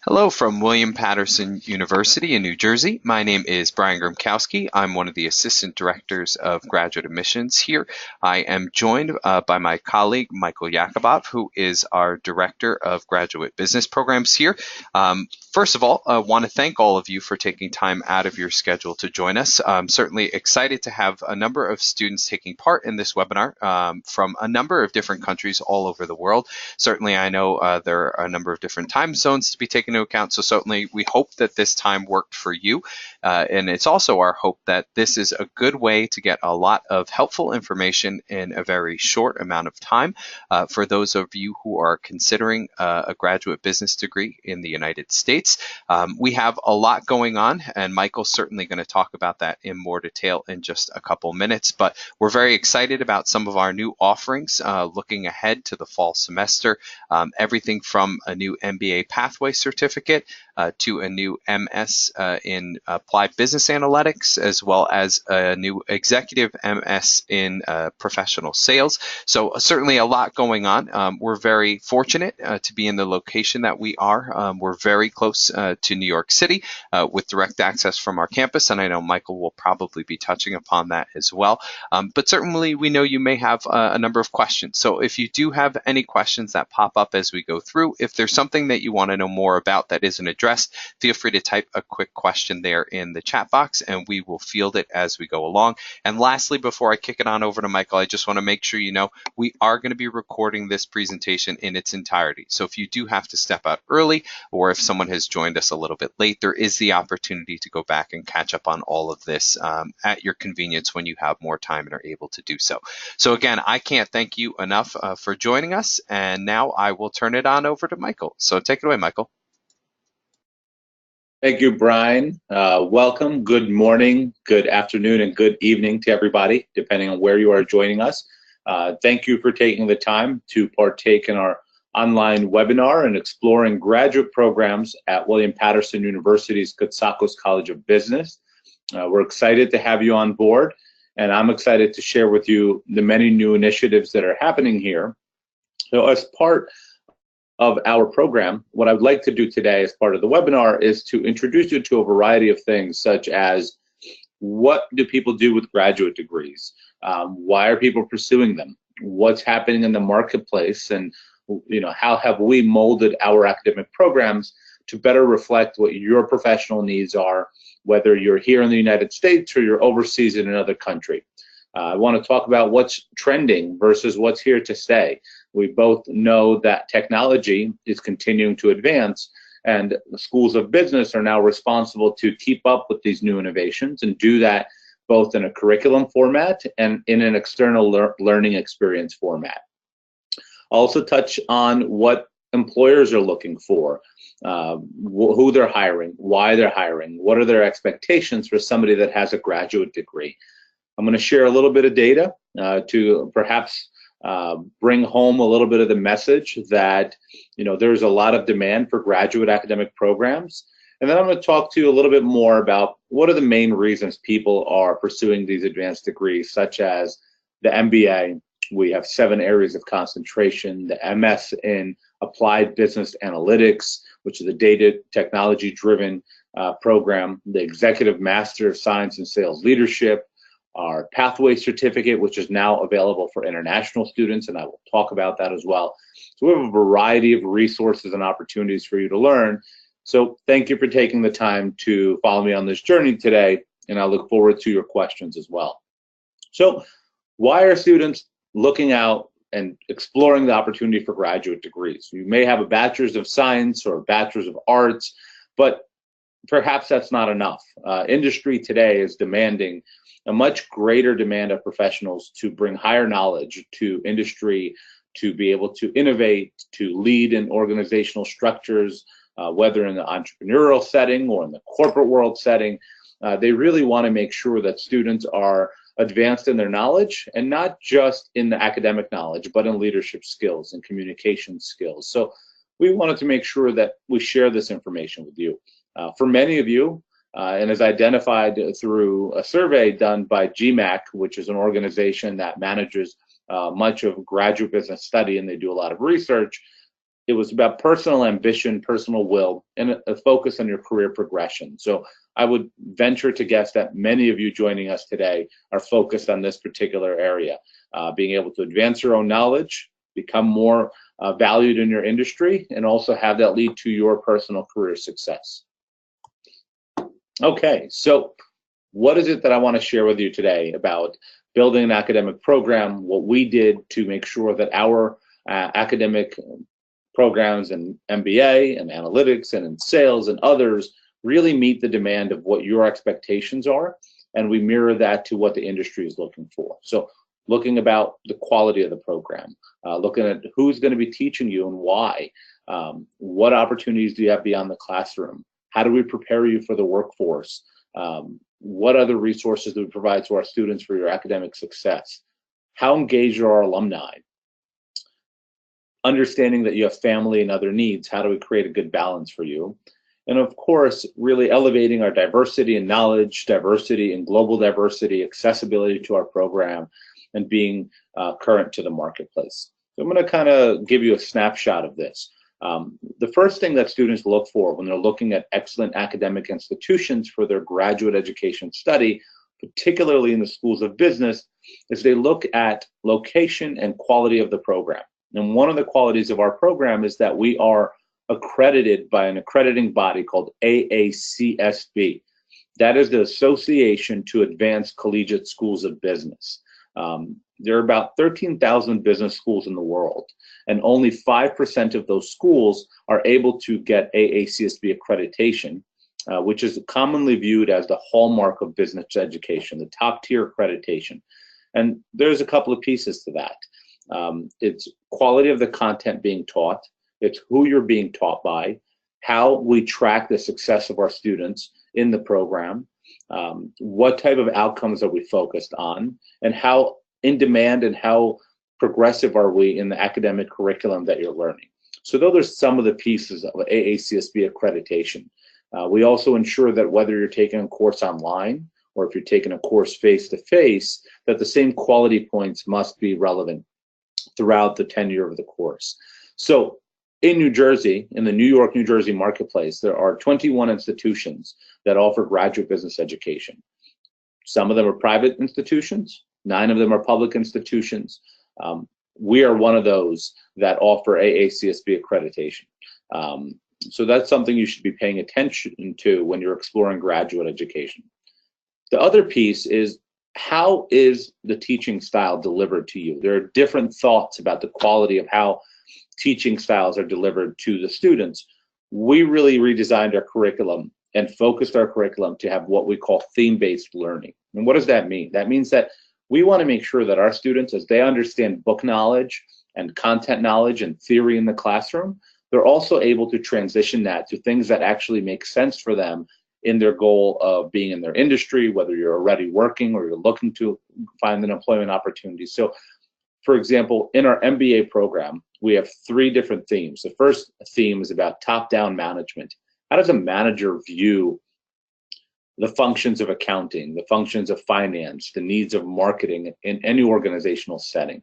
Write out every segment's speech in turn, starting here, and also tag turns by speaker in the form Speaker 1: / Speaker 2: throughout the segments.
Speaker 1: Hello from William Paterson University in New Jersey. My name is Brian Grimkowski. I'm one of the assistant directors of graduate admissions here. I am joined by my colleague, Michael Yakubov, who is our director of graduate business programs here. First of all, I want to thank all of you for taking time out of your schedule to join us. I'm certainly excited to have a number of students taking part in this webinar from a number of different countries all over the world. Certainly, I know there are a number of different time zones to be taken into account, so certainly we hope that this time worked for you. And it's also our hope that this is a good way to get a lot of helpful information in a very short amount of time for those of you who are considering a graduate business degree in the United States. We have a lot going on, and Michael's certainly going to talk about that in more detail in just a couple minutes, but we're very excited about some of our new offerings looking ahead to the fall semester. Everything from a new MBA pathway certificate to a new MS in applied business analytics, as well as a new executive MS in professional sales. So certainly a lot going on. We're very fortunate to be in the location that we are. We're very close to New York City with direct access from our campus, and I know Michael will probably be touching upon that as well. But certainly we know you may have a number of questions. So if you do have any questions that pop up as we go through, if there's something that you want to know more about that isn't addressed, feel free to type a quick question there in the chat box and we will field it as we go along. And lastly, before I kick it on over to Michael, I just want to make sure you know we are going to be recording this presentation in its entirety. So if you do have to step out early, or if someone has joined us a little bit late, there is the opportunity to go back and catch up on all of this at your convenience when you have more time and are able to do so. So again, I can't thank you enough for joining us, and now I will turn it on over to Michael. So take it away, Michael.
Speaker 2: Thank you, Brian. Welcome, good morning, good afternoon, and good evening to everybody, depending on where you are joining us. Thank you for taking the time to partake in our online webinar and exploring graduate programs at William Paterson University's Kutsakos College of Business. We're excited to have you on board, and I'm excited to share with you the many new initiatives that are happening here. So as part of our program, what I would like to do today as part of the webinar is to introduce you to a variety of things, such as what do people do with graduate degrees? Why are people pursuing them? What's happening in the marketplace? And how have we molded our academic programs to better reflect what your professional needs are, whether you're here in the United States or you're overseas in another country. I want to talk about what's trending versus what's here to stay. We both know that technology is continuing to advance, and the schools of business are now responsible to keep up with these new innovations and do that both in a curriculum format and in an external learning experience format. I'll also touch on what employers are looking for, who they're hiring, why they're hiring, what are their expectations for somebody that has a graduate degree. I'm going to share a little bit of data to perhaps bring home a little bit of the message that there's a lot of demand for graduate academic programs. And then I'm going to talk to you a little bit more about what are the main reasons people are pursuing these advanced degrees, such as the MBA. We have 7 areas of concentration, the MS in Applied Business Analytics, which is a data technology driven program, the Executive Master of Science in Sales Leadership, our Pathway Certificate, which is now available for international students, and I will talk about that as well. So we have a variety of resources and opportunities for you to learn. So thank you for taking the time to follow me on this journey today, and I look forward to your questions as well. So why are students looking out and exploring the opportunity for graduate degrees? You may have a bachelor's of science or a bachelor's of arts, but perhaps that's not enough. Industry today is demanding a much greater demand of professionals to bring higher knowledge to industry, to be able to innovate, to lead in organizational structures, whether in the entrepreneurial setting or in the corporate world setting. They really want to make sure that students are advanced in their knowledge, and not just in the academic knowledge, but in leadership skills and communication skills. So we wanted to make sure that we share this information with you. For many of you, and as identified through a survey done by GMAC, which is an organization that manages much of graduate business study, and they do a lot of research, it was about personal ambition, personal will, and a focus on your career progression. So I would venture to guess that many of you joining us today are focused on this particular area, being able to advance your own knowledge, become more valued in your industry, and also have that lead to your personal career success. Okay, so what is it that I want to share with you today about building an academic program, what we did to make sure that our academic programs in MBA and analytics and in sales and others really meet the demand of what your expectations are, and we mirror that to what the industry is looking for. So looking about the quality of the program, looking at who's going to be teaching you and why, what opportunities do you have beyond the classroom, how do we prepare you for the workforce, what other resources do we provide to our students for your academic success, how engaged are our alumni, understanding that you have family and other needs, how do we create a good balance for you? And of course, really elevating our diversity and knowledge, diversity and global diversity, accessibility to our program, and being current to the marketplace. So I'm going to kind of give you a snapshot of this. The first thing that students look for when they're looking at excellent academic institutions for their graduate education study, particularly in the schools of business, is they look at location and quality of the program. And one of the qualities of our program is that we are accredited by an accrediting body called AACSB. That is the Association to Advance Collegiate Schools of Business. There are about 13,000 business schools in the world, and only 5% of those schools are able to get AACSB accreditation, which is commonly viewed as the hallmark of business education, the top tier accreditation. And there's a couple of pieces to that. It's quality of the content being taught, it's who you're being taught by, how we track the success of our students in the program, what type of outcomes are we focused on, and how in demand and how progressive are we in the academic curriculum that you're learning. So those are some of the pieces of AACSB accreditation. We also ensure that whether you're taking a course online or if you're taking a course face-to-face, that the same quality points must be relevant throughout the tenure of the course. So in New Jersey, in the New York, New Jersey marketplace, there are 21 institutions that offer graduate business education. Some of them are private institutions, 9 of them are public institutions. We are one of those that offer AACSB accreditation. So that's something you should be paying attention to when you're exploring graduate education. The other piece is, how is the teaching style delivered to you? There are different thoughts about the quality of how teaching styles are delivered to the students. We really redesigned our curriculum and focused our curriculum to have what we call theme-based learning. And what does that mean? That means that we want to make sure that our students, as they understand book knowledge and content knowledge and theory in the classroom, they're also able to transition that to things that actually make sense for them in their goal of being in their industry, whether you're already working or you're looking to find an employment opportunity. So, for example, in our MBA program, we have 3 different themes. The first theme is about top-down management. How does a manager view the functions of accounting, the functions of finance, the needs of marketing in any organizational setting?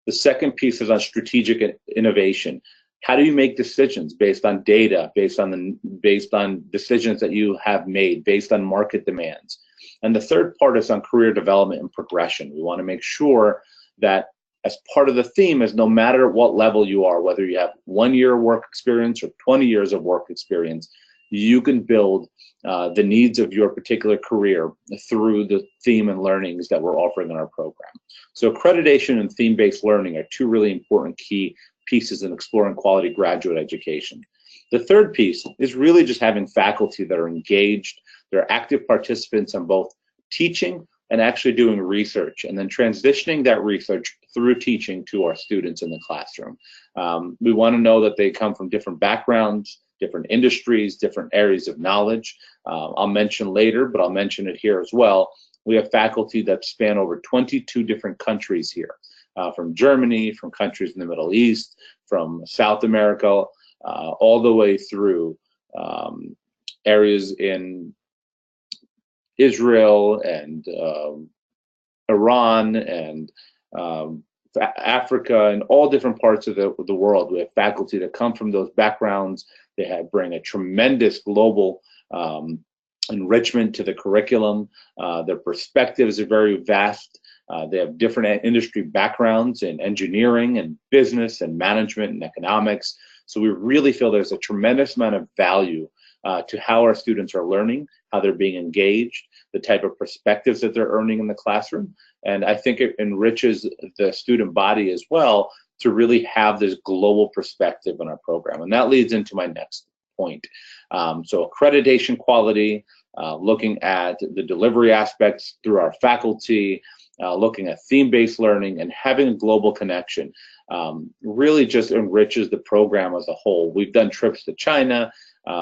Speaker 2: The second piece is on strategic innovation. How do you make decisions based on data, based on decisions that you have made, based on market demands? And the third part is on career development and progression. We want to make sure that as part of the theme is, no matter what level you are, whether you have 1 year work experience or 20 years of work experience, you can build the needs of your particular career through the theme and learnings that we're offering in our program. So accreditation and theme-based learning are 2 really important key pieces in exploring quality graduate education. The third piece is really just having faculty that are engaged, they're active participants in both teaching and actually doing research, and then transitioning that research through teaching to our students in the classroom. We want to know that they come from different backgrounds, different industries, different areas of knowledge. I'll mention later, but I'll mention it here as well. We have faculty that span over 22 different countries here, from Germany, from countries in the Middle East, from South America, all the way through areas in Israel and Iran and Africa and all different parts of the world. We have faculty that come from those backgrounds. They bring a tremendous global enrichment to the curriculum. Their perspectives are very vast. They have different industry backgrounds in engineering and business and management and economics. So we really feel there's a tremendous amount of value to how our students are learning, how they're being engaged, the type of perspectives that they're earning in the classroom. And I think it enriches the student body as well to really have this global perspective in our program. And that leads into my next point. So accreditation quality, looking at the delivery aspects through our faculty, looking at theme-based learning, and having a global connection really just enriches the program as a whole. We've done trips to China.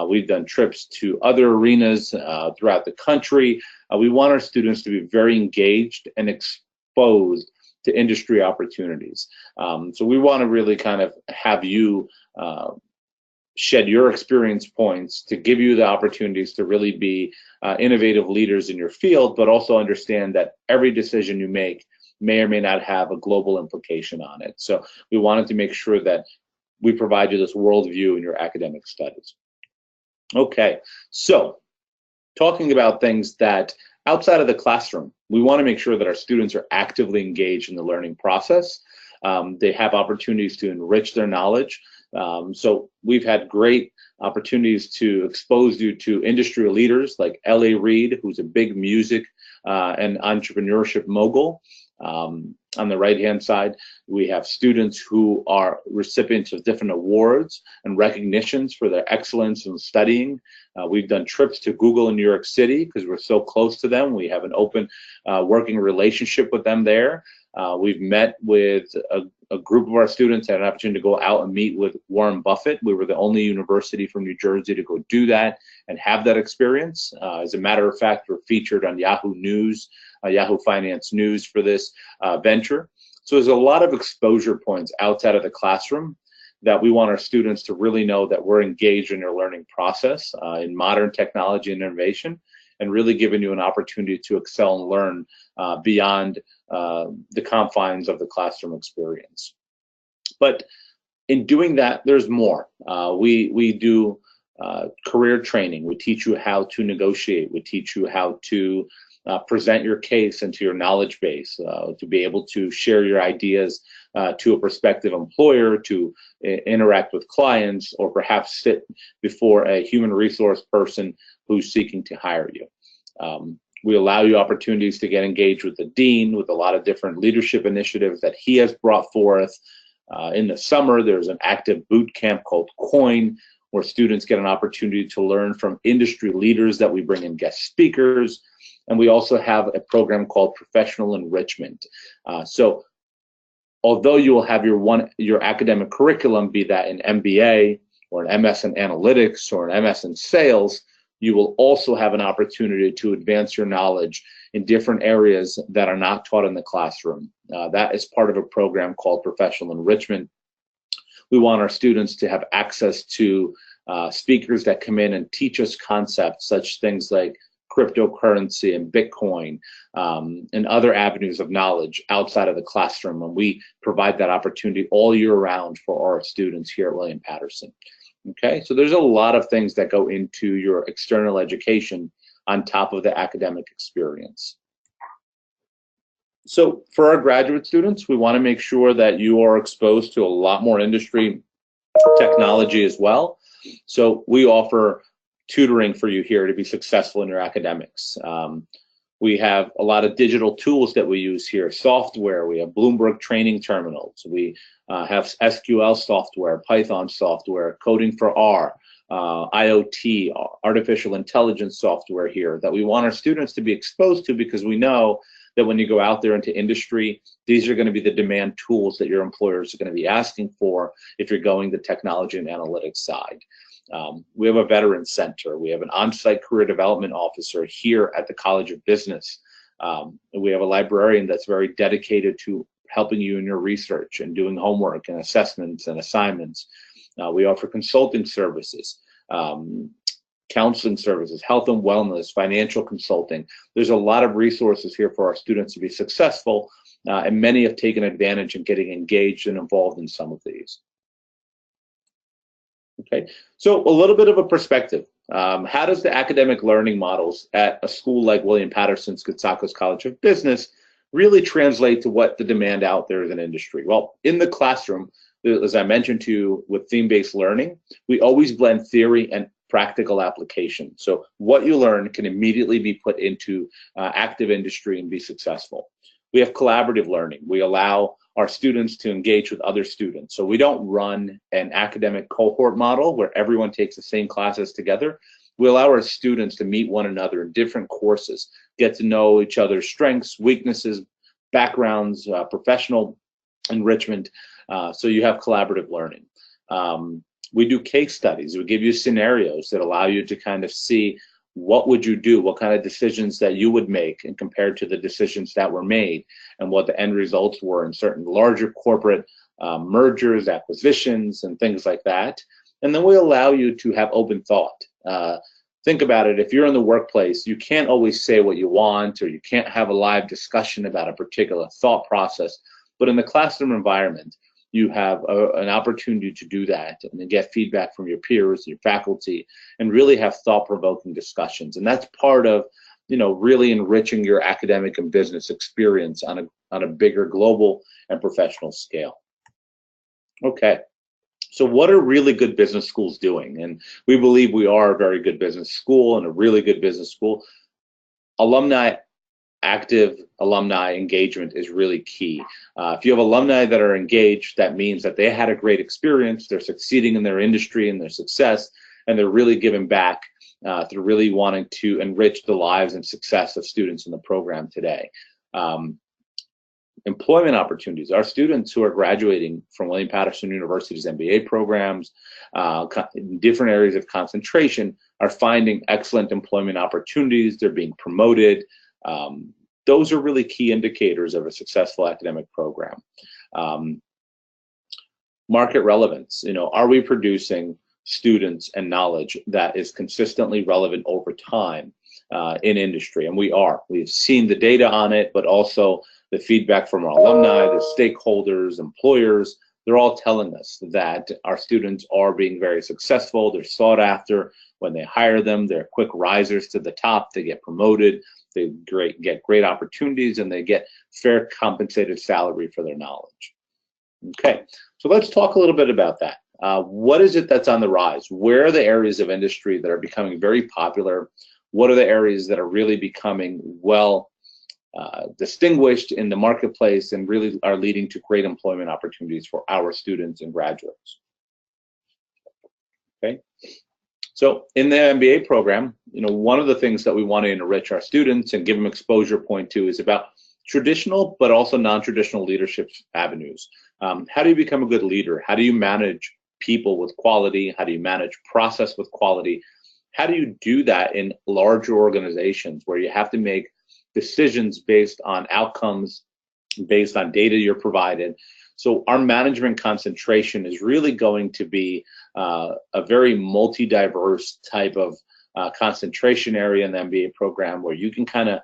Speaker 2: We've done trips to other arenas throughout the country. We want our students to be very engaged and exposed to industry opportunities. So we want to really kind of have you shed your experience points to give you the opportunities to really be innovative leaders in your field, but also understand that every decision you make may or may not have a global implication on it. So we wanted to make sure that we provide you this worldview in your academic studies. Okay, so talking about things that outside of the classroom, we want to make sure that our students are actively engaged in the learning process. They have opportunities to enrich their knowledge. So we've had great opportunities to expose you to industry leaders like L.A. Reid, who's a big music and entrepreneurship mogul. On the right-hand side, we have students who are recipients of different awards and recognitions for their excellence in studying. We've done trips to Google in New York City because we're so close to them. We have an open working relationship with them there. We've met with a group of our students, had an opportunity to go out and meet with Warren Buffett. We were the only university from New Jersey to go do that and have that experience. As a matter of fact, we're featured on Yahoo News, Yahoo Finance News for this venture. So there's a lot of exposure points outside of the classroom that we want our students to really know that we're engaged in their learning process in modern technology and innovation, and really giving you an opportunity to excel and learn beyond the confines of the classroom experience. But in doing that, there's more. We do career training. We teach you how to negotiate. We teach you how to present your case into your knowledge base, to be able to share your ideas to a prospective employer, to interact with clients, or perhaps sit before a human resource person who's seeking to hire you. We allow you opportunities to get engaged with the dean with a lot of different leadership initiatives that he has brought forth. In the summer, there's an active boot camp called COIN, where students get an opportunity to learn from industry leaders that we bring in guest speakers. And we also have a program called Professional Enrichment. So although you will have your academic curriculum, be that an MBA or an MS in Analytics or an MS in Sales, you will also have an opportunity to advance your knowledge in different areas that are not taught in the classroom. That is part of a program called Professional Enrichment. We want our students to have access to speakers that come in and teach us concepts, such things like cryptocurrency and Bitcoin, and other avenues of knowledge outside of the classroom. And we provide that opportunity all year round for our students here at William Paterson. Okay, so there's a lot of things that go into your external education on top of the academic experience. So for our graduate students, we want to make sure that you are exposed to a lot more industry technology as well. So we offer tutoring for you here to be successful in your academics. We have a lot of digital tools that we use here, software. We have Bloomberg training terminals. We have SQL software, Python software, coding for R, IoT, artificial intelligence software here that we want our students to be exposed to, because we know that when you go out there into industry, these are going to be the demand tools that your employers are going to be asking for if you're going the technology and analytics side. We have a veteran center. We have an on-site career development officer here at the College of Business. We have a librarian that's very dedicated to helping you in your research and doing homework and assessments and assignments. We offer consulting services, counseling services, health and wellness, financial consulting. There's a lot of resources here for our students to be successful, and many have taken advantage and getting engaged and involved in some of these. Okay, so a little bit of a perspective. How does the academic learning models at a school like William Paterson's Cotsakos College of Business really translate to what the demand out there is in industry? Well, in the classroom, as I mentioned to you with theme-based learning, we always blend theory and practical application. So what you learn can immediately be put into active industry and be successful. We have collaborative learning. We allow our students to engage with other students. So we don't run an academic cohort model where everyone takes the same classes together. We allow our students to meet one another in different courses, get to know each other's strengths, weaknesses, backgrounds, professional enrichment. So you have collaborative learning. We do case studies. We give you scenarios that allow you to kind of see what would you do, what kind of decisions that you would make, and compared to the decisions that were made and what the end results were in certain larger corporate mergers, acquisitions, and things like that. And then we allow you to have open thought. Think about it. If you're in the workplace, you can't always say what you want, or you can't have a live discussion about a particular thought process. But in the classroom environment, you have an opportunity to do that and then get feedback from your peers, your faculty, and really have thought-provoking discussions. And that's part of, really enriching your academic and business experience on a bigger global and professional scale. Okay, so what are really good business schools doing? And we believe we are a very good business school and a really good business school. Active alumni engagement is really key. If you have alumni that are engaged, that means that they had a great experience, they're succeeding in their industry and their success, and they're really giving back through really wanting to enrich the lives and success of students in the program today. Employment opportunities. Our students who are graduating from William Paterson University's MBA programs, in different areas of concentration, are finding excellent employment opportunities. They're being promoted. Those are really key indicators of a successful academic program. Market relevance. Are we producing students and knowledge that is consistently relevant over time in industry? And we are. We've seen the data on it, but also the feedback from our alumni, the stakeholders, employers. They're all telling us that our students are being very successful. They're sought after. When they hire them, they're quick risers to the top. They get promoted. They get great opportunities, and they get fair compensated salary for their knowledge. Okay, so let's talk a little bit about that. What is it that's on the rise? Where are the areas of industry that are becoming very popular? What are the areas that are really becoming well distinguished in the marketplace and really are leading to great employment opportunities for our students and graduates? Okay. So in the MBA program, one of the things that we want to enrich our students and give them exposure point to is about traditional but also non-traditional leadership avenues. How do you become a good leader? How do you manage people with quality? How do you manage process with quality? How do you do that in larger organizations where you have to make decisions based on outcomes, based on data you're provided? So our management concentration is really going to be a very multi-diverse type of concentration area in the MBA program, where you can kind of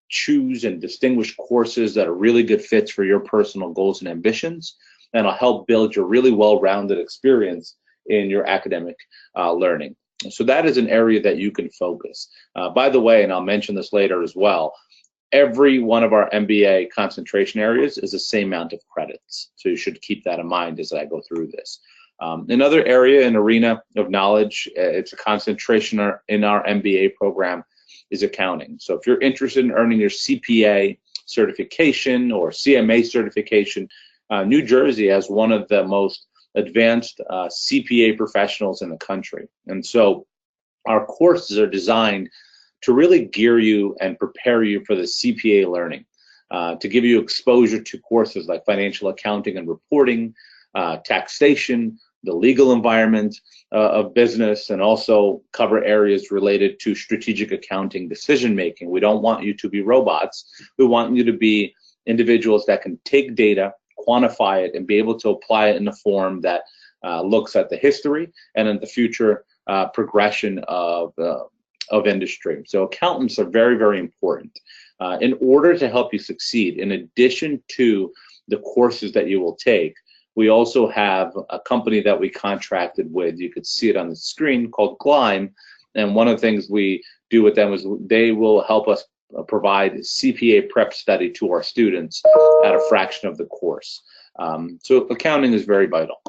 Speaker 2: choose and distinguish courses that are really good fits for your personal goals and ambitions, and it'll help build your really well-rounded experience in your academic learning. So that is an area that you can focus. By the way, and I'll mention this later as well, every one of our MBA concentration areas is the same amount of credits. So you should keep that in mind as I go through this. Another area, an arena of knowledge, it's a concentration in our MBA program, is accounting. So if you're interested in earning your CPA certification or CMA certification, New Jersey has one of the most advanced CPA professionals in the country. And so our courses are designed to really gear you and prepare you for the CPA learning, to give you exposure to courses like financial accounting and reporting, taxation, the legal environment of business, and also cover areas related to strategic accounting decision making. We don't want you to be robots. We want you to be individuals that can take data, quantify it, and be able to apply it in a form that looks at the history and in the future progression of industry. So accountants are very, very important. In order to help you succeed, in addition to the courses that you will take, we also have a company that we contracted with. You could see it on the screen, called Climb. And one of the things we do with them is they will help us provide CPA prep study to our students at a fraction of the course. So accounting is very vital.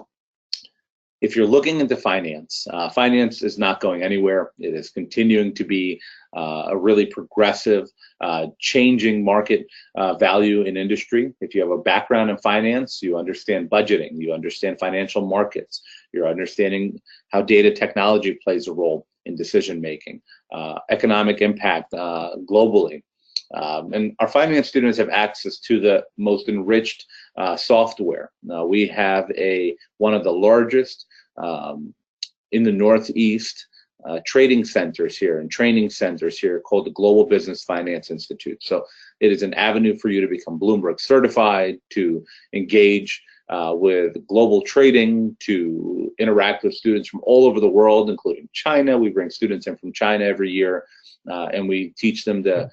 Speaker 2: If you're looking into finance, finance is not going anywhere. It is continuing to be a really progressive, changing market value in industry. If you have a background in finance, you understand budgeting, you understand financial markets, you're understanding how data technology plays a role in decision making, economic impact globally. And our finance students have access to the most enriched software. We have one of the largest in the Northeast trading centers here and training centers here called the Global Business Finance Institute. So it is an avenue for you to become Bloomberg certified, to engage with global trading, to interact with students from all over the world, including China. We bring students in from China every year, and we teach them the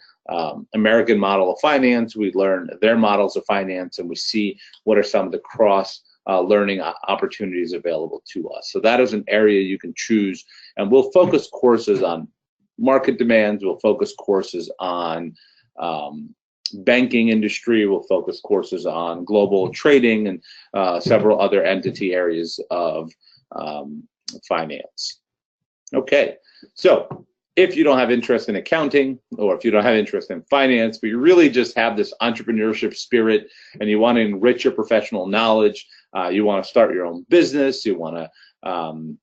Speaker 2: American model of finance. We learn their models of finance, and we see what are some of the cross learning opportunities available to us. So that is an area you can choose, and we'll focus courses on market demands. We'll focus courses on banking industry. We'll focus courses on global trading and several other entity areas of finance. Okay, so if you don't have interest in accounting, or if you don't have interest in finance, but you really just have this entrepreneurship spirit and you want to enrich your professional knowledge, you want to start your own business, you want to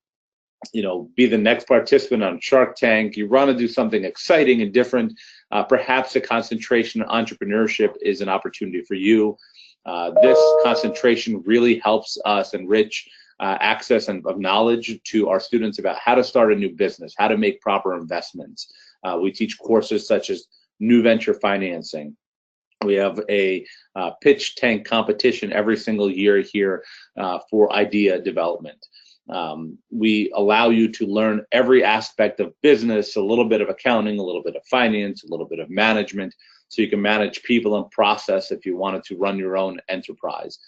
Speaker 2: be the next participant on Shark Tank, you want to do something exciting and different, perhaps a concentration in entrepreneurship is an opportunity for you. This concentration really helps us enrich access of knowledge to our students about how to start a new business, how to make proper investments. We teach courses such as new venture financing. We have a pitch tank competition every single year here for idea development. We allow you to learn every aspect of business, a little bit of accounting, a little bit of finance, a little bit of management, so you can manage people and process if you wanted to run your own enterprise.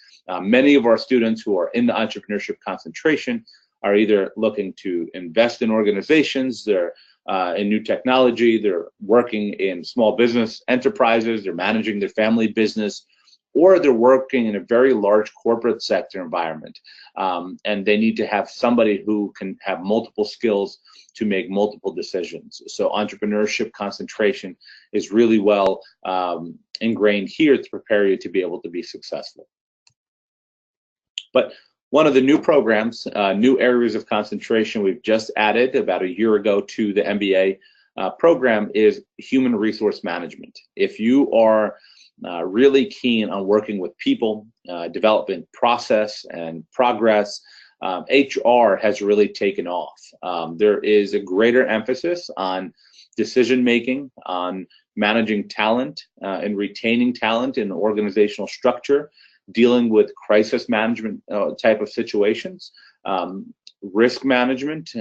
Speaker 2: Many of our students who are in the entrepreneurship concentration are either looking to invest in organizations, they're in new technology, they're working in small business enterprises, they're managing their family business, or they're working in a very large corporate sector environment. And they need to have somebody who can have multiple skills to make multiple decisions. So entrepreneurship concentration is really well ingrained here to prepare you to be able to be successful. But one of the new programs, new areas of concentration we've just added about a year ago to the MBA program is human resource management. If you are really keen on working with people, development process and progress, HR has really taken off. There is a greater emphasis on decision making, on managing talent and retaining talent in organizational structure, dealing with crisis management type of situations, risk management,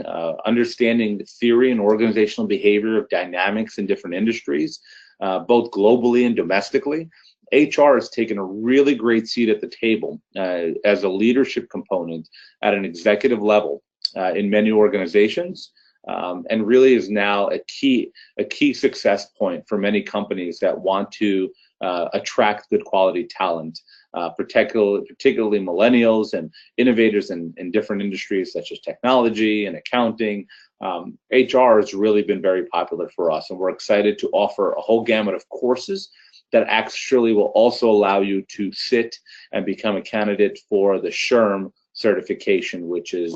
Speaker 2: understanding the theory and organizational behavior of dynamics in different industries, both globally and domestically. HR has taken a really great seat at the table as a leadership component at an executive level in many organizations, and really is now a key success point for many companies that want to attract good quality talent, particularly millennials and innovators in different industries such as technology and accounting. HR has really been very popular for us, and we're excited to offer a whole gamut of courses that actually will also allow you to sit and become a candidate for the SHRM certification, which is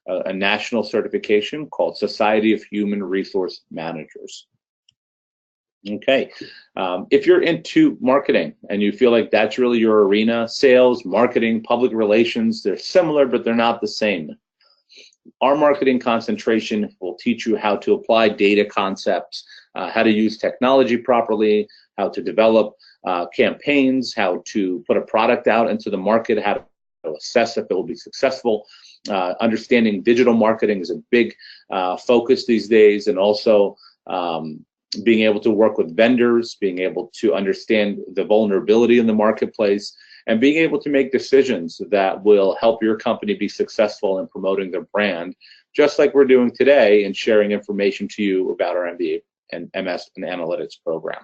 Speaker 2: a national certification called Society of Human Resource Managers. Okay, if you're into marketing and you feel like that's really your arena, sales, marketing, public relations, they're similar, but they're not the same. Our marketing concentration will teach you how to apply data concepts, how to use technology properly, how to develop campaigns, how to put a product out into the market, how to assess if it will be successful. Understanding digital marketing is a big focus these days, and also being able to work with vendors, being able to understand the vulnerability in the marketplace, and being able to make decisions that will help your company be successful in promoting their brand, just like we're doing today and sharing information to you about our MBA and MS and Analytics program.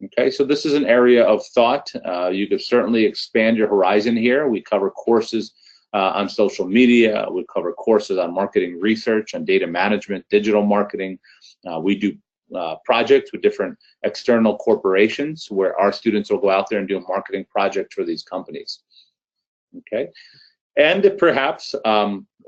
Speaker 2: Okay, so this is an area of thought. You could certainly expand your horizon here. We cover courses on social media. We cover courses on marketing research, on data management, digital marketing. We do projects with different external corporations where our students will go out there and do a marketing project for these companies. Okay, and perhaps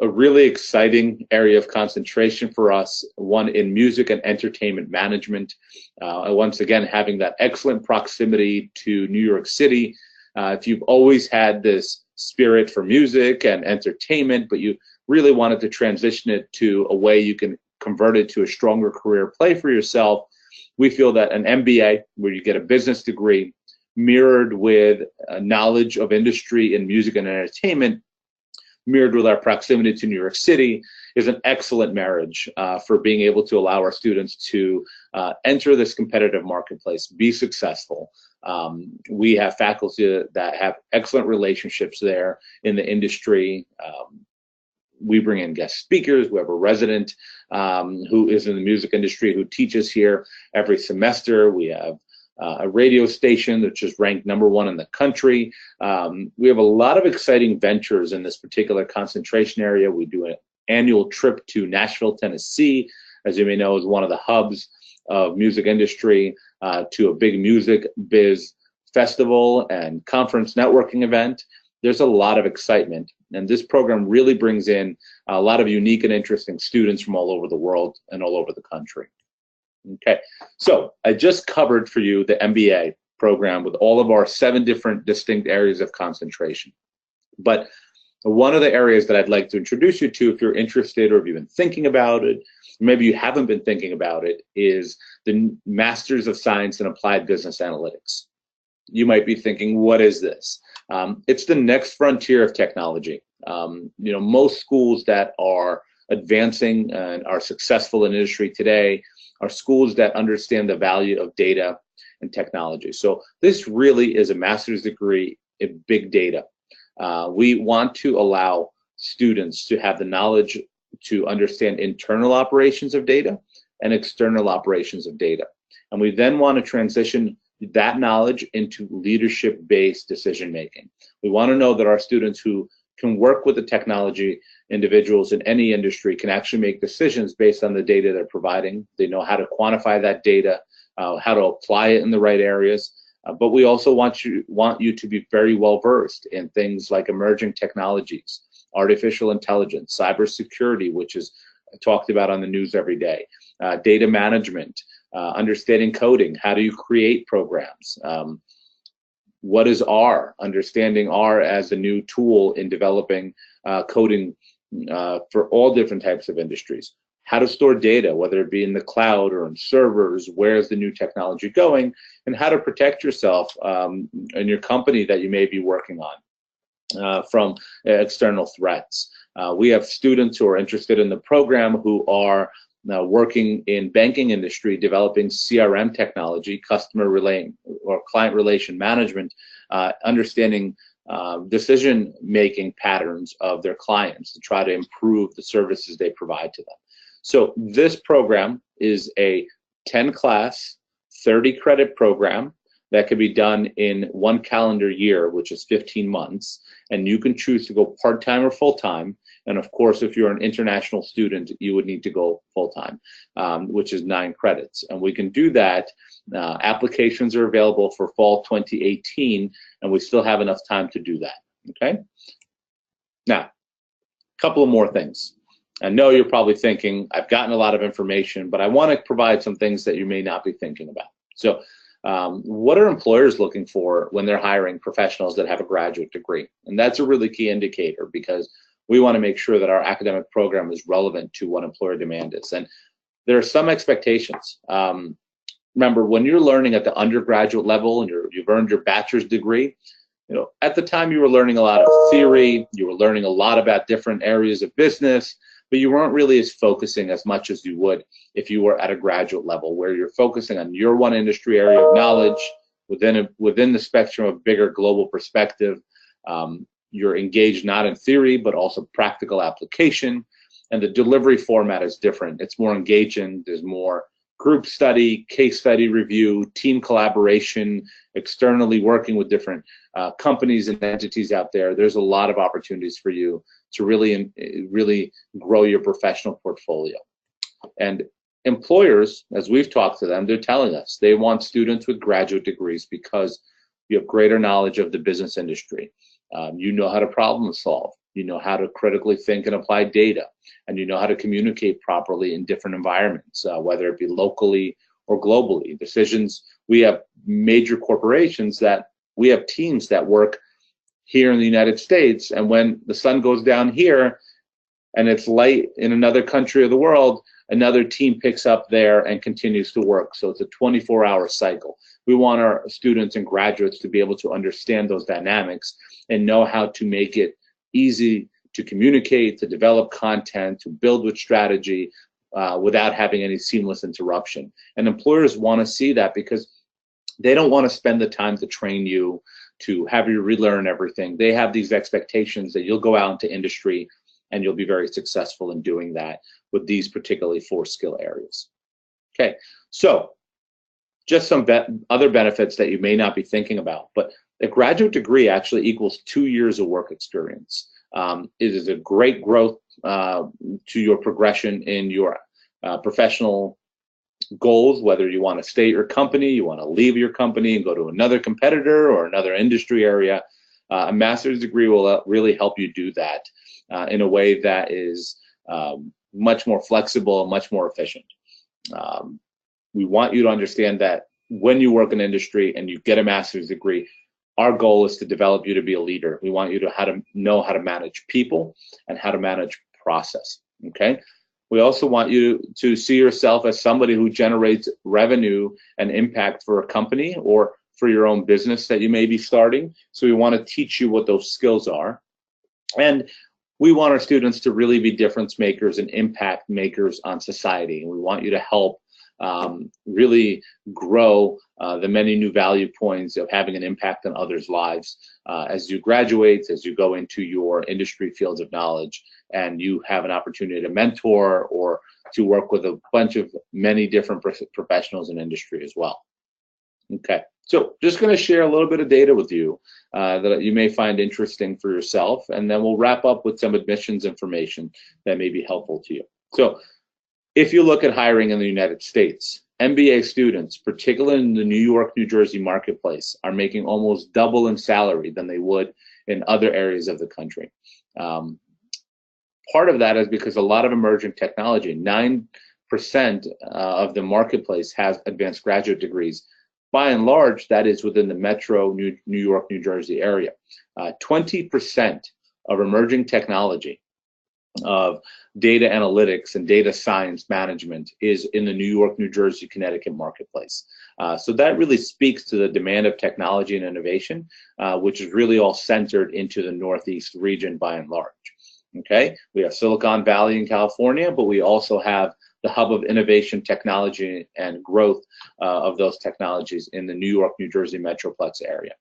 Speaker 2: a really exciting area of concentration for us, one in music and entertainment management. Once again, having that excellent proximity to New York City. If you've always had this spirit for music and entertainment, but you really wanted to transition it to a way you can convert it to a stronger career play for yourself, we feel that an MBA, where you get a business degree, mirrored with knowledge of industry in music and entertainment, mirrored with our proximity to New York City, is an excellent marriage for being able to allow our students to enter this competitive marketplace, be successful. We have faculty that have excellent relationships there in the industry. We bring in guest speakers. We have a resident who is in the music industry who teaches here every semester. We have a radio station which is ranked #1 in the country. We have a lot of exciting ventures in this particular concentration area. We do an annual trip to Nashville, Tennessee, as you may know, is one of the hubs of music industry, to a big music biz festival and conference networking event. There's a lot of excitement, and this program really brings in a lot of unique and interesting students from all over the world and all over the country. Okay, so I just covered for you the MBA program with all of our 7 different distinct areas of concentration. But one of the areas that I'd like to introduce you to, if you're interested or if you've been thinking about it, maybe you haven't been thinking about it, is the Masters of Science in Applied Business Analytics. You might be thinking, what is this? It's the next frontier of technology. Most schools that are advancing and are successful in industry today are schools that understand the value of data and technology. So this really is a master's degree in big data. We want to allow students to have the knowledge to understand internal operations of data and external operations of data. And we then want to transition that knowledge into leadership-based decision-making. We want to know that our students who can work with the technology individuals in any industry can actually make decisions based on the data they're providing. They know how to quantify that data, how to apply it in the right areas. But we also want you to be very well versed in things like emerging technologies, artificial intelligence, cybersecurity, which is talked about on the news every day, data management, understanding coding. How do you create programs? What is R? Understanding R as a new tool in developing coding for all different types of industries. How to store data, whether it be in the cloud or in servers, where is the new technology going, and how to protect yourself and your company that you may be working on from external threats. We have students who are interested in the program who are now working in banking industry, developing CRM technology, customer relation or client relation management, understanding decision-making patterns of their clients to try to improve the services they provide to them. So this program is a 10-class, 30-credit program that can be done in 1 calendar year, which is 15 months, and you can choose to go part-time or full-time. And of course, if you're an international student, you would need to go full-time, which is 9 credits. And we can do that. Applications are available for fall 2018, and we still have enough time to do that, okay? Now, a couple of more things. I know you're probably thinking, I've gotten a lot of information, but I want to provide some things that you may not be thinking about. So what are employers looking for when they're hiring professionals that have a graduate degree? And that's a really key indicator, because we want to make sure that our academic program is relevant to what employer demand is. And there are some expectations. Remember, when you're learning at the undergraduate level and you've earned your bachelor's degree, at the time you were learning a lot of theory, you were learning a lot about different areas of business, but you weren't really as focusing as much as you would if you were at a graduate level, where you're focusing on your one industry area of knowledge within the spectrum of bigger global perspective. You're engaged not in theory, but also practical application, and the delivery format is different. It's more engaging. There's more group study, case study review, team collaboration, externally working with different companies and entities out there. There's a lot of opportunities for you to really grow your professional portfolio. And employers, as we've talked to them, they're telling us they want students with graduate degrees because you have greater knowledge of the business industry. You know how to problem solve. You know how to critically think and apply data. And you know how to communicate properly in different environments, whether it be locally or globally. Decisions, we have major corporations that we have teams that work here in the United States, and when the sun goes down here and it's light in another country of the world, another team picks up there and continues to work. So it's a 24-hour cycle. We want our students and graduates to be able to understand those dynamics and know how to make it easy to communicate, to develop content, to build with strategy without having any seamless interruption. And employers want to see that because they don't want to spend the time to train you, to have you relearn everything. They have these expectations that you'll go out into industry and you'll be very successful in doing that with these particularly 4 skill areas. Okay, so just some other benefits that you may not be thinking about, but a graduate degree actually equals 2 years of work experience. It is a great growth to your progression in your professional goals, whether you want to stay at your company, you want to leave your company and go to another competitor or another industry area. A master's degree will really help you do that in a way that is much more flexible and much more efficient. We want you to understand that when you work in industry and you get a master's degree, our goal is to develop you to be a leader. We want you to know how to manage people and how to manage process, okay? We also want you to see yourself as somebody who generates revenue and impact for a company or for your own business that you may be starting. So we want to teach you what those skills are. And we want our students to really be difference makers and impact makers on society. And we want you to help really grow the many new value points of having an impact on others' lives as you graduate, as you go into your industry fields of knowledge, and you have an opportunity to mentor or to work with a bunch of many different professionals in industry as well. Okay, so just going to share a little bit of data with you that you may find interesting for yourself, and then we'll wrap up with some admissions information that may be helpful to you. So if you look at hiring in the United States, MBA students, particularly in the New York, New Jersey marketplace, are making almost double in salary than they would in other areas of the country. Part of that is because a lot of emerging technology, 9% of the marketplace has advanced graduate degrees. By and large, that is within the metro New York, New Jersey area. 20% of emerging technology, of data analytics and data science management, is in the New York, New Jersey, Connecticut marketplace. So that really speaks to the demand of technology and innovation, which is really all centered into the Northeast region by and large. Okay, we have Silicon Valley in California, but we also have the hub of innovation, technology, and growth of those technologies in the New York, New Jersey metroplex area.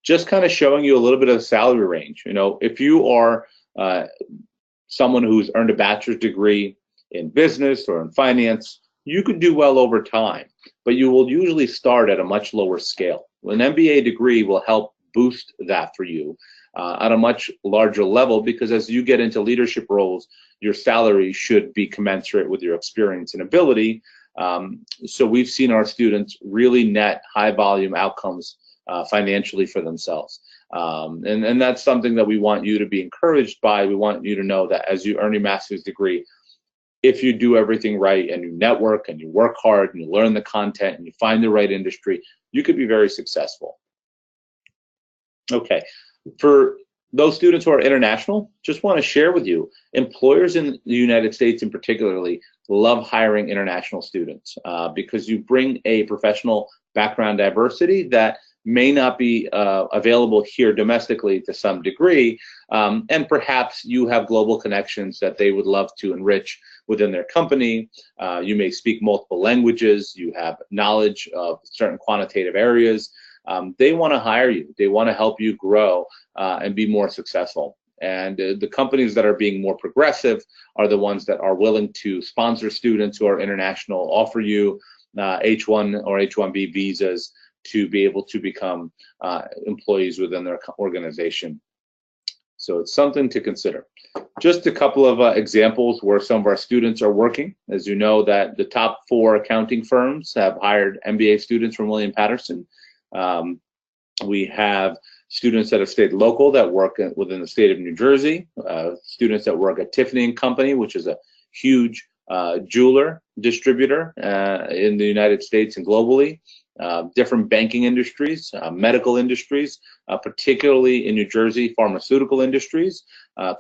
Speaker 2: Just kind of showing you a little bit of the salary range. You know, if you are someone who's earned a bachelor's degree in business or in finance, you could do well over time, but you will usually start at a much lower scale. An MBA degree will help boost that for you at a much larger level, because as you get into leadership roles, your salary should be commensurate with your experience and ability. So we've seen our students really net high volume outcomes financially for themselves. And that's something that we want you to be encouraged by. We want you to know that as you earn your master's degree, if you do everything right and you network and you work hard and you learn the content and you find the right industry, you could be very successful. Okay, for those students who are international, just want to share with you, employers in the United States in particularly love hiring international students because you bring a professional background diversity that may not be available here domestically to some degree, and perhaps you have global connections that they would love to enrich within their company. You may speak multiple languages, you have knowledge of certain quantitative areas. They want to hire you, they want to help you grow and be more successful. And the companies that are being more progressive are the ones that are willing to sponsor students who are international, offer you H1 or H1B visas to be able to become employees within their organization. So it's something to consider. Just a couple of examples where some of our students are working. As you know, that the top 4 accounting firms have hired MBA students from William Paterson. We have students that have stayed local that work within the state of New Jersey, students that work at Tiffany & Company, which is a huge jeweler distributor in the United States and globally, different banking industries, medical industries, particularly in New Jersey, pharmaceutical industries.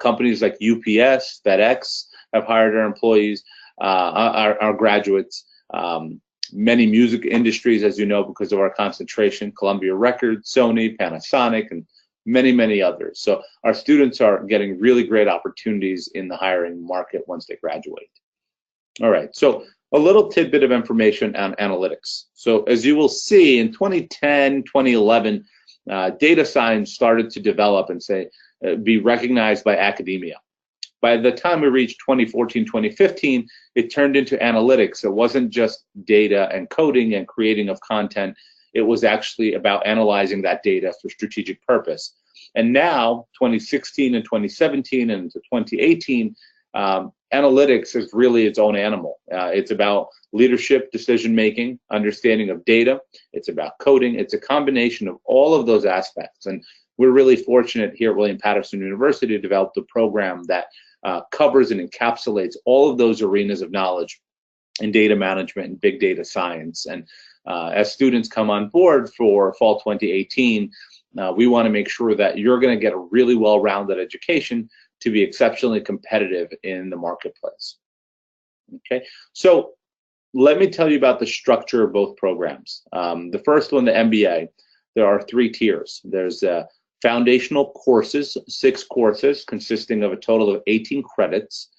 Speaker 2: Companies like UPS, FedEx have hired our employees, our graduates. Many music industries, as you know, because of our concentration, Columbia Records, Sony, Panasonic, and many, many others. So our students are getting really great opportunities in the hiring market once they graduate. All right, so a little tidbit of information on analytics. So as you will see, in 2010, 2011, data science started to develop and be recognized by academia. By the time we reached 2014, 2015, it turned into analytics. It wasn't just data and coding and creating of content. It was actually about analyzing that data for strategic purpose. And now, 2016 and 2017 and into 2018, analytics is really its own animal. It's about leadership, decision-making, understanding of data. It's about coding. It's a combination of all of those aspects. And we're really fortunate here at William Paterson University to develop a program that covers and encapsulates all of those arenas of knowledge in data management and big data science. And as students come on board for fall 2018, we want to make sure that you're going to get a really well-rounded education to be exceptionally competitive in the marketplace. Okay, so let me tell you about the structure of both programs. The first one, the MBA, there are 3 tiers. There's foundational courses, 6 courses consisting of a total of 18 credits.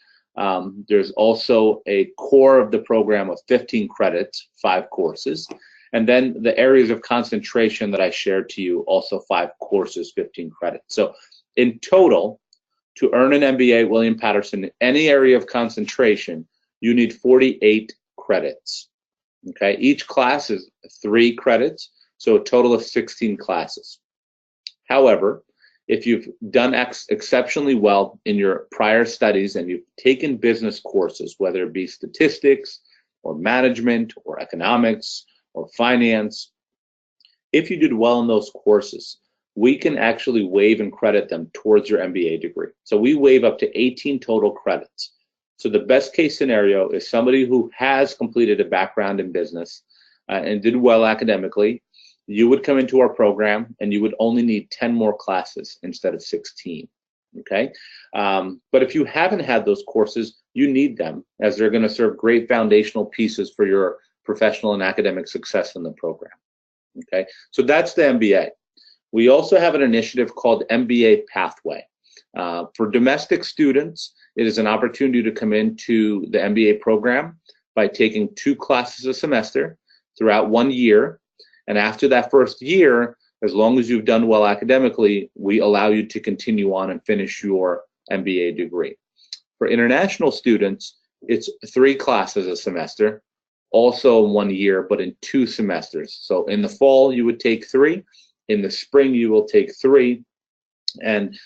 Speaker 2: There's also a core of the program of 15 credits, 5 courses. And then the areas of concentration that I shared to you, also 5 courses, 15 credits. So in total, to earn an MBA at William Paterson in any area of concentration, you need 48 credits. Okay, each class is 3 credits, so a total of 16 classes. However, if you've done exceptionally well in your prior studies and you've taken business courses, whether it be statistics or management or economics or finance, if you did well in those courses, we can actually waive and credit them towards your MBA degree. So we waive up to 18 total credits. So the best case scenario is somebody who has completed a background in business and did well academically. You would come into our program and you would only need 10 more classes instead of 16, okay? But if you haven't had those courses, you need them, as they're gonna serve great foundational pieces for your professional and academic success in the program, okay? So that's the MBA. We also have an initiative called MBA Pathway. For domestic students, it is an opportunity to come into the MBA program by taking 2 classes a semester throughout 1 year. And after that first year, as long as you've done well academically, we allow you to continue on and finish your MBA degree. For international students, it's 3 classes a semester, also in 1 year, but in 2 semesters. So in the fall, you would take 3. In the spring, you will take 3. And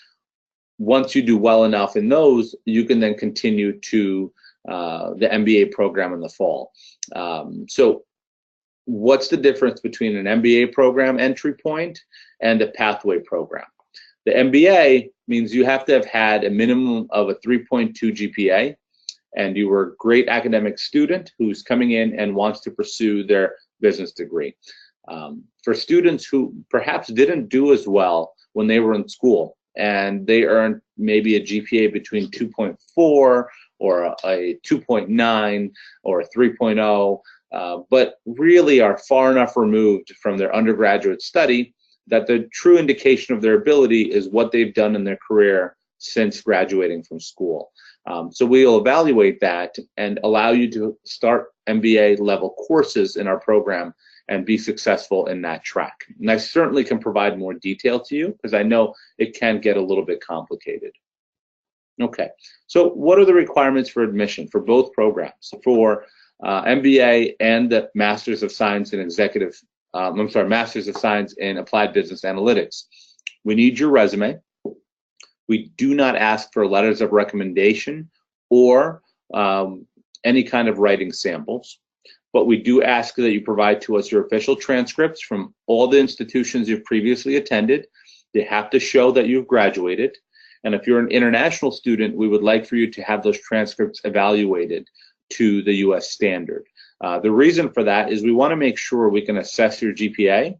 Speaker 2: once you do well enough in those, you can then continue to the MBA program in the fall. So what's the difference between an MBA program entry point and a pathway program? The MBA means you have to have had a minimum of a 3.2 GPA, and you were a great academic student who's coming in and wants to pursue their business degree. For students who perhaps didn't do as well when they were in school and they earned maybe a GPA between 2.4 or a 2.9 or a 3.0, but really are far enough removed from their undergraduate study that the true indication of their ability is what they've done in their career since graduating from school. So we'll evaluate that and allow you to start MBA level courses in our program and be successful in that track. And I certainly can provide more detail to you because I know it can get a little bit complicated. Okay, so what are the requirements for admission for both programs? For MBA and the Masters of Science in Masters of Science in Applied Business Analytics. We need your resume. We do not ask for letters of recommendation or any kind of writing samples, but we do ask that you provide to us your official transcripts from all the institutions you've previously attended. They have to show that you've graduated. And if you're an international student, we would like for you to have those transcripts evaluated to the US standard. The reason for that is we want to make sure we can assess your GPA,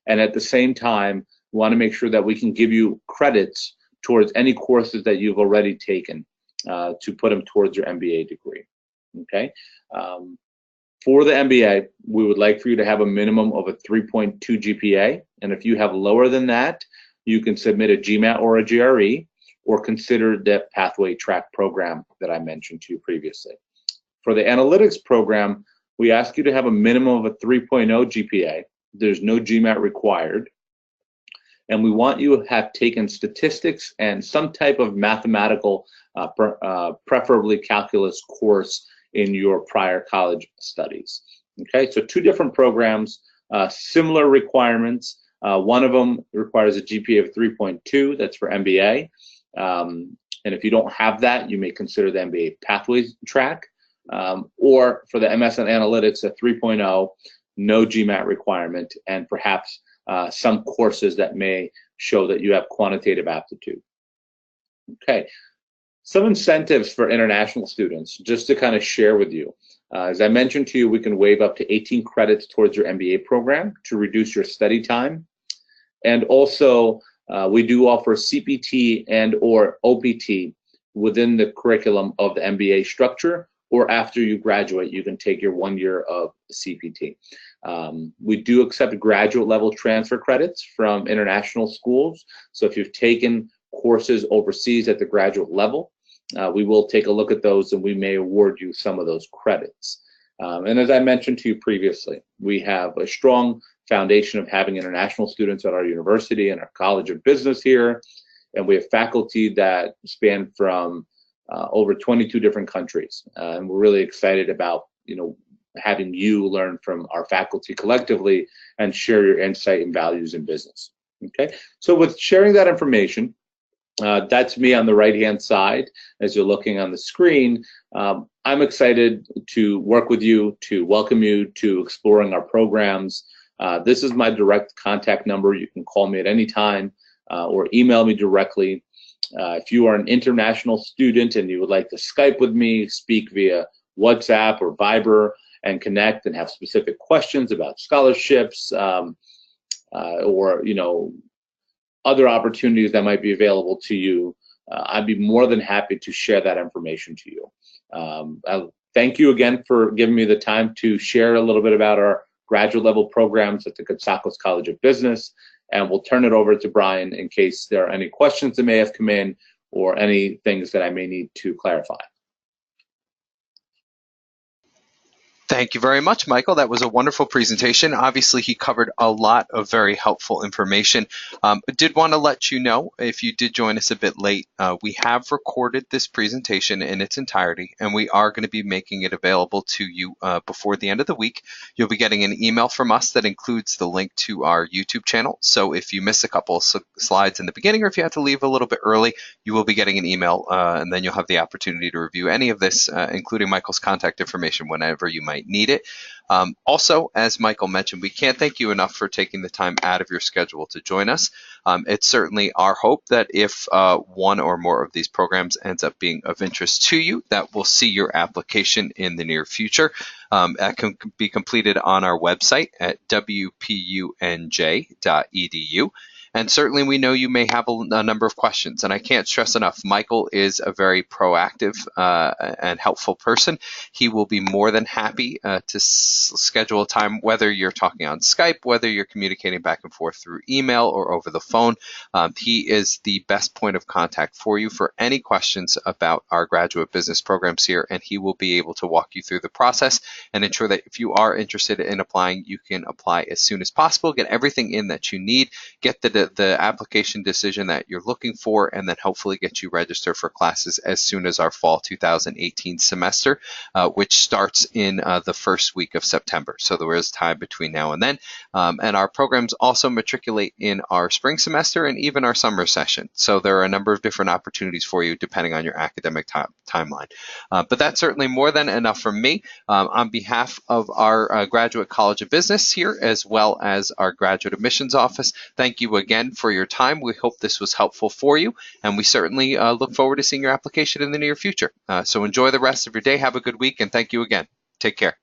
Speaker 2: and at the same time, we want to make sure that we can give you credits towards any courses that you've already taken to put them towards your MBA degree. Okay. For the MBA, we would like for you to have a minimum of a 3.2 GPA, and if you have lower than that, you can submit a GMAT or a GRE, or consider the pathway track program that I mentioned to you previously. For the analytics program, we ask you to have a minimum of a 3.0 GPA. There's no GMAT required. And we want you to have taken statistics and some type of mathematical, preferably calculus course in your prior college studies. Okay, so two different programs, similar requirements. One of them requires a GPA of 3.2, that's for MBA. And if you don't have that, you may consider the MBA pathways track. Or for the MS in Analytics, a 3.0, no GMAT requirement, and perhaps some courses that may show that you have quantitative aptitude. Okay, some incentives for international students, just to kind of share with you. As I mentioned to you, we can waive up to 18 credits towards your MBA program to reduce your study time. And also, we do offer CPT and or OPT within the curriculum of the MBA structure, or after you graduate, you can take your 1 year of CPT. We do accept graduate level transfer credits from international schools. So if you've taken courses overseas at the graduate level, we will take a look at those and we may award you some of those credits. And as I mentioned to you previously, we have a strong foundation of having international students at our university and our College of Business here. And we have faculty that span from over 22 different countries. And we're really excited about, having you learn from our faculty collectively and share your insight and values in business. Okay, so with sharing that information, that's me on the right-hand side as you're looking on the screen. I'm excited to work with you, to welcome you to exploring our programs. This is my direct contact number. You can call me at any time or email me directly. If you are an international student and you would like to Skype with me, speak via WhatsApp or Viber, and connect and have specific questions about scholarships or other opportunities that might be available to you, I'd be more than happy to share that information to you. I'll thank you again for giving me the time to share a little bit about our graduate level programs at the Cotsakos College of Business, and we'll turn it over to Brian in case there are any questions that may have come in or any things that I may need to clarify.
Speaker 1: Thank you very much, Michael. That was a wonderful presentation. Obviously, he covered a lot of very helpful information. But did want to let you know, if you did join us a bit late, we have recorded this presentation in its entirety, and we are going to be making it available to you before the end of the week. You'll be getting an email from us that includes the link to our YouTube channel. So if you miss a couple of slides in the beginning, or if you have to leave a little bit early, you will be getting an email, and then you'll have the opportunity to review any of this, including Michael's contact information whenever you might need it. Also, as Michael mentioned, we can't thank you enough for taking the time out of your schedule to join us. It's certainly our hope that if one or more of these programs ends up being of interest to you, that we'll see your application in the near future. That can be completed on our website at wpunj.edu. And certainly we know you may have a number of questions, and I can't stress enough, Michael is a very proactive and helpful person. He will be more than happy to schedule a time, whether you're talking on Skype, whether you're communicating back and forth through email or over the phone. He is the best point of contact for you for any questions about our graduate business programs here, and he will be able to walk you through the process and ensure that if you are interested in applying, you can apply as soon as possible, get everything in that you need, get the application decision that you're looking for, and then hopefully get you registered for classes as soon as our fall 2018 semester, which starts in the first week of September. So there is time between now and then. And our programs also matriculate in our spring semester and even our summer session. So there are a number of different opportunities for you depending on your academic timeline. But that's certainly more than enough from me. On behalf of our Graduate College of Business here, as well as our Graduate Admissions Office, thank you again for your time. We hope this was helpful for you, and we certainly look forward to seeing your application in the near future. So enjoy the rest of your day. Have a good week, and thank you again. Take care.